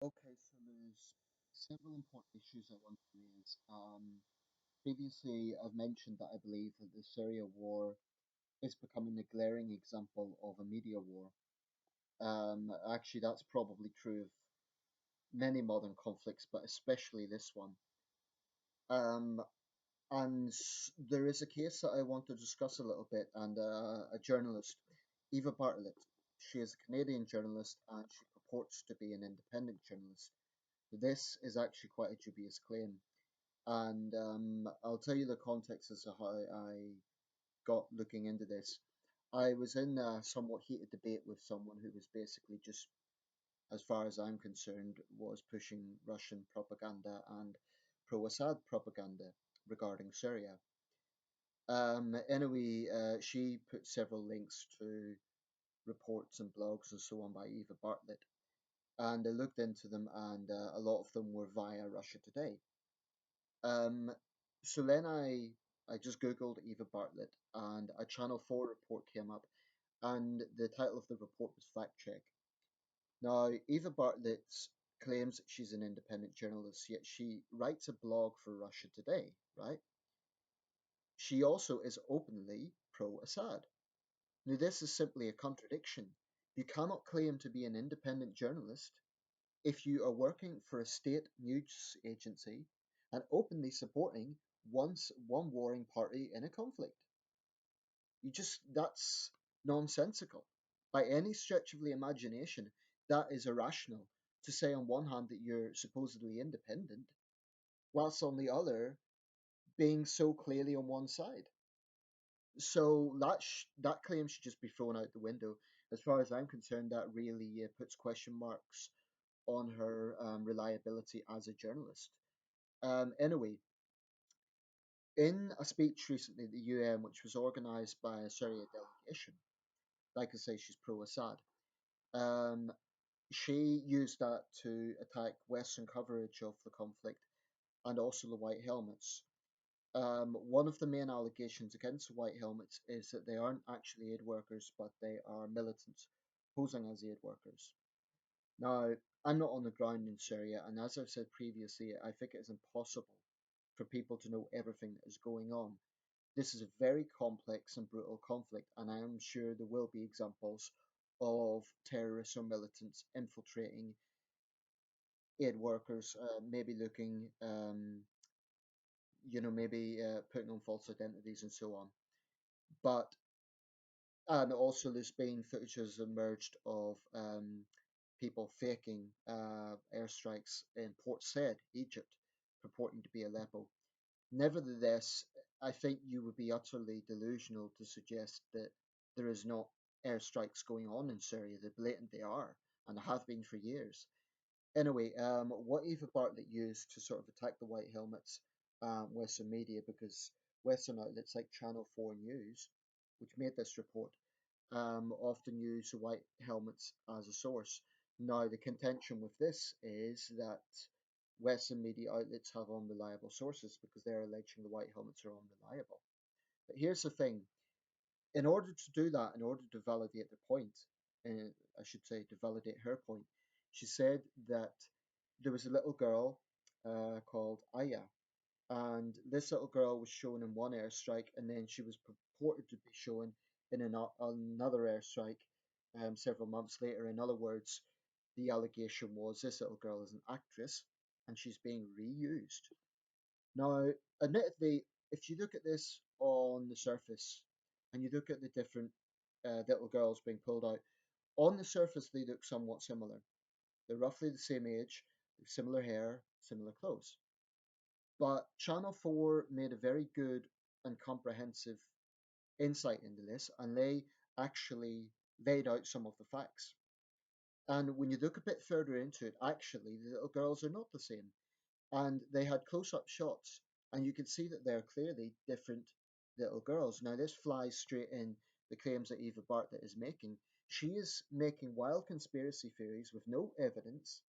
Okay, so there's several important issues I want to raise. Previously, I've mentioned that I believe that the Syria war is becoming a glaring example of a media war. Actually, that's probably true of many modern conflicts, but especially this one. Um, there is a case that I want to discuss a little bit, and a journalist, Eva Bartlett. She is a Canadian journalist, and she purports to be an independent journalist. This is actually quite a dubious claim. And I'll tell you the context as to how I got looking into this. I was in a somewhat heated debate with someone who was basically just, as far as I'm concerned, was pushing Russian propaganda and pro-Assad propaganda regarding Syria. Anyway, she put several links to reports and blogs and so on by Eva Bartlett, and I looked into them, and a lot of them were via Russia Today. Um, so then I just googled Eva Bartlett, and a Channel 4 report came up, and the title of the report was Fact Check. Now, Eva Bartlett claims that she's an independent journalist, yet she writes a blog for Russia Today, right? She also is openly pro Assad. Now, this is simply a contradiction. You cannot claim to be an independent journalist if you are working for a state news agency and openly supporting one warring party in a conflict. That's nonsensical. By any stretch of the imagination, that is irrational to say on one hand that you're supposedly independent, whilst on the other being so clearly on one side. So that claim should just be thrown out the window. As far as I'm concerned, that really puts question marks on her reliability as a journalist. Anyway, in a speech recently at the UN, which was organised by a Syria delegation, like I say, she's pro Assad. Um, she used that to attack Western coverage of the conflict and also the White Helmets. One of the main allegations against the White Helmets is that they aren't actually aid workers, but they are militants posing as aid workers. Now, I'm not on the ground in Syria, and as I've said previously, I think it is impossible for people to know everything that is going on. This is a very complex and brutal conflict, and I am sure there will be examples of terrorists or militants infiltrating aid workers, maybe looking, maybe putting on false identities and so on. But and also there's been footage has emerged of people faking airstrikes in Port Said, Egypt, purporting to be Aleppo. Nevertheless, I think you would be utterly delusional to suggest that there is not airstrikes going on in Syria. They're blatant, they are, and have been for years. Anyway, what Eva Bartlett used to sort of attack the White Helmets, Western media, because Western outlets like Channel 4 News, which made this report, often use the White Helmets as a source. Now, the contention with this is that Western media outlets have unreliable sources because they're alleging the White Helmets are unreliable. But here's the thing, in order to do that, in order to validate the point, I should say to validate her point, she said that there was a little girl called Aya, and this little girl was shown in one airstrike, and then she was purported to be shown in another airstrike several months later. In other words, the allegation was this little girl is an actress and she's being reused. Now, admittedly, if you look at this on the surface and you look at the different little girls being pulled out, on the surface they look somewhat similar. They're roughly the same age, similar hair, similar clothes. But Channel 4 made a very good and comprehensive insight into this, and they actually laid out some of the facts. And when you look a bit further into it, actually, the little girls are not the same. And they had close up shots, and you can see that they're clearly different little girls. Now, this flies straight in the claims that Eva Bartlett is making. She is making wild conspiracy theories with no evidence.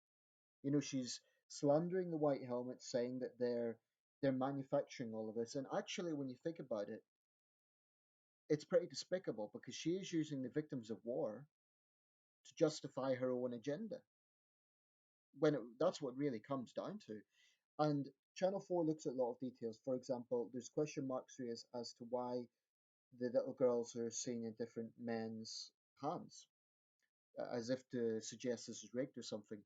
She's slandering the White Helmets, saying that they're manufacturing all of this. And actually, when you think about it, it's pretty despicable because she is using the victims of war to justify her own agenda. that's what it really comes down to. And Channel 4 looks at a lot of details. For example, there's question marks raised as to why the little girls are seen in different men's hands, as if to suggest this is rigged or something.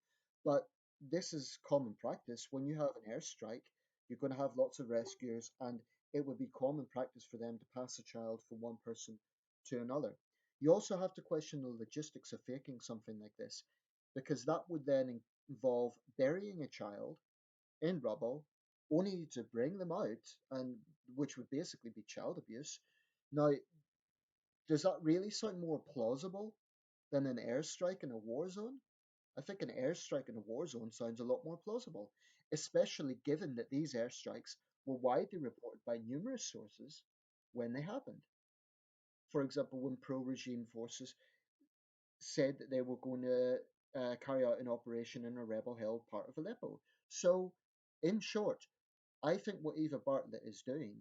But this is common practice. When you have an airstrike, you're going to have lots of rescuers, and it would be common practice for them to pass a child from one person to another. You also have to question the logistics of faking something like this, because that would then involve burying a child in rubble, only to bring them out, and which would basically be child abuse. Now, does that really sound more plausible than an airstrike in a war zone? I think an airstrike in a war zone sounds a lot more plausible, especially given that these airstrikes were widely reported by numerous sources when they happened. For example, when pro regime forces said that they were going to carry out an operation in a rebel held part of Aleppo. So, in short, I think what Eva Bartlett is doing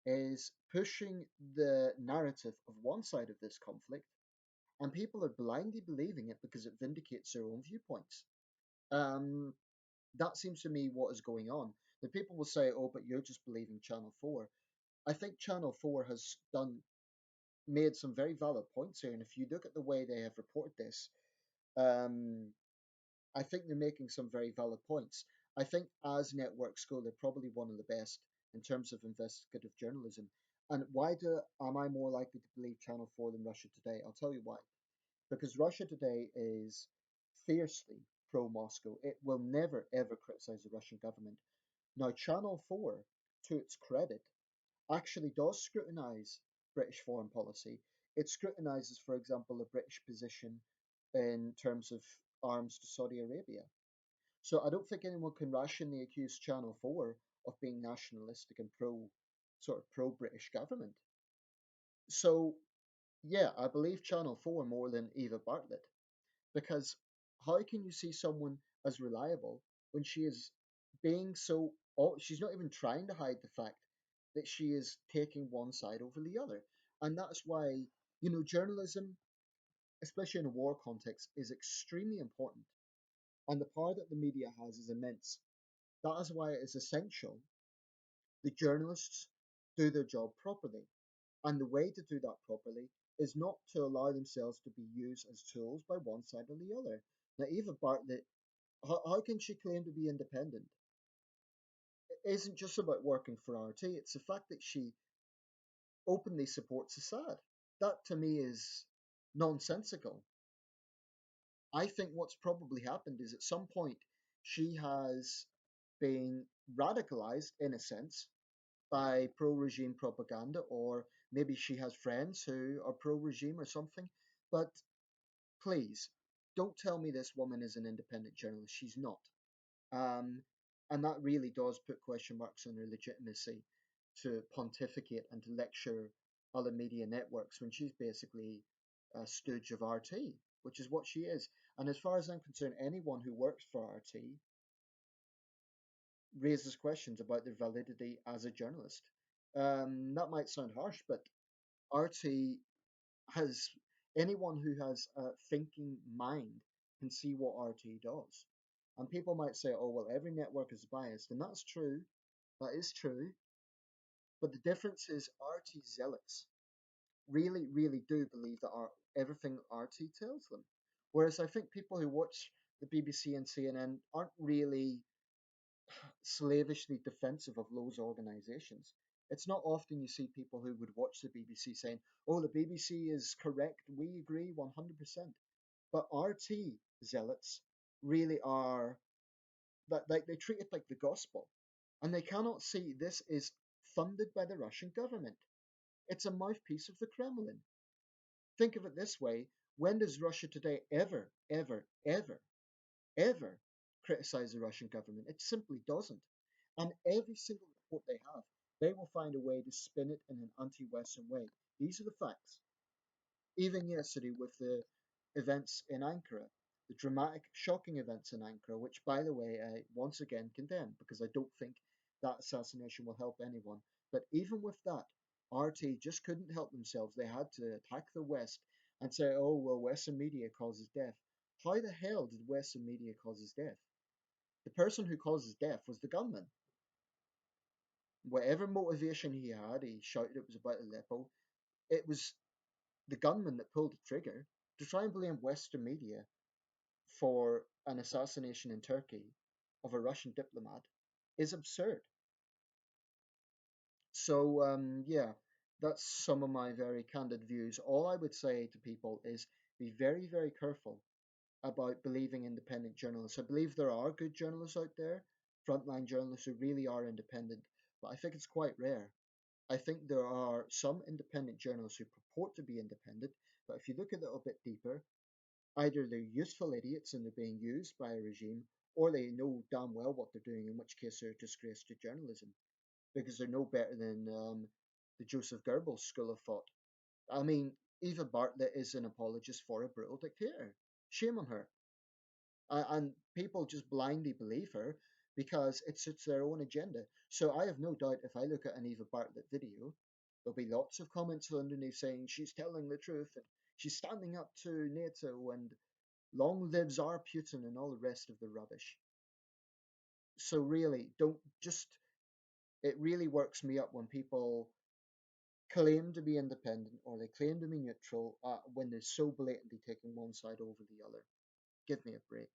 is pushing the narrative of one side of this conflict, and people are blindly believing it because it vindicates their own viewpoints. Um, that seems to me what is going on. The people will say, "Oh, but you're just believing Channel 4." I think Channel 4 has made some very valid points here, and if you look at the way they have reported this, um, I think they're making some very valid points. I think as networks go, they're probably one of the best in terms of investigative journalism. And why do am I more likely to believe Channel 4 than Russia Today? I'll tell you why. Because Russia Today is fiercely pro Moscow. It will never ever criticize the Russian government. Now, Channel 4, to its credit, actually does scrutinize British foreign policy. It scrutinizes, for example, the British position in terms of arms to Saudi Arabia. So I don't think anyone can rationally accuse Channel 4 of being nationalistic and pro British government. So yeah, I believe Channel 4 more than Eva Bartlett, because how can you see someone as reliable when she is being so she's not even trying to hide the fact that she is taking one side over the other. And that's why, journalism, especially in a war context, is extremely important. And the power that the media has is immense. That is why it is essential the journalists do their job properly. And the way to do that properly is not to allow themselves to be used as tools by one side or the other. Now, Eva Bartlett, how can she claim to be independent? It isn't just about working for RT, it's the fact that she openly supports Assad. That to me is nonsensical. I think what's probably happened is at some point she has been radicalized, in a sense, by pro regime propaganda, or maybe she has friends who are pro regime or something. But please, don't tell me this woman is an independent journalist. She's not. Um, and that really does put question marks on her legitimacy to pontificate and to lecture other media networks when she's basically a stooge of RT, which is what she is. And as far as I'm concerned, anyone who works for RT raises questions about their validity as a journalist. That might sound harsh, but RT has anyone who has a thinking mind can see what RT does. And people might say, oh, well, every network is biased. And that's true. That is true. But the difference is RT zealots really, really do believe that everything RT tells them. Whereas I think people who watch the BBC and CNN aren't really slavishly defensive of those organizations. It's not often you see people who would watch the BBC saying, oh, the BBC is correct, we agree 100%. But RT zealots really are, that like they treat it like the gospel. And they cannot see this is funded by the Russian government. It's a mouthpiece of the Kremlin. Think of it this way: when does Russia Today ever criticize the Russian government? It simply doesn't. And every single report they have, they will find a way to spin it in an anti Western way. These are the facts. Even yesterday, with the events in Ankara, the dramatic, shocking events in Ankara, which, by the way, I once again condemn because I don't think that assassination will help anyone. But even with that, RT just couldn't help themselves. They had to attack the West and say, oh, well, Western media causes death. How the hell did Western media cause his death? The person who caused his death was the gunman. Whatever motivation he had, he shouted it was about Aleppo. It was the gunman that pulled the trigger. To try and blame Western media for an assassination in Turkey of a Russian diplomat is absurd. So, yeah, that's some of my very candid views. All I would say to people is be very, very careful about believing independent journalists. I believe there are good journalists out there, frontline journalists who really are independent, but I think it's quite rare. I think there are some independent journalists who purport to be independent, but if you look a little bit deeper, either they're useful idiots and they're being used by a regime, or they know damn well what they're doing, in which case they're a disgrace to journalism because they're no better than the Joseph Goebbels school of thought. I mean, Eva Bartlett is an apologist for a brutal dictator. Shame on her. And people just blindly believe her because it suits their own agenda. So I have no doubt if I look at an Eva Bartlett video, there'll be lots of comments underneath saying she's telling the truth and she's standing up to NATO and long lives our Putin and all the rest of the rubbish. So really, don't just. It really works me up when people claim to be independent or they claim to be neutral when they're so blatantly taking one side over the other. Give me a break.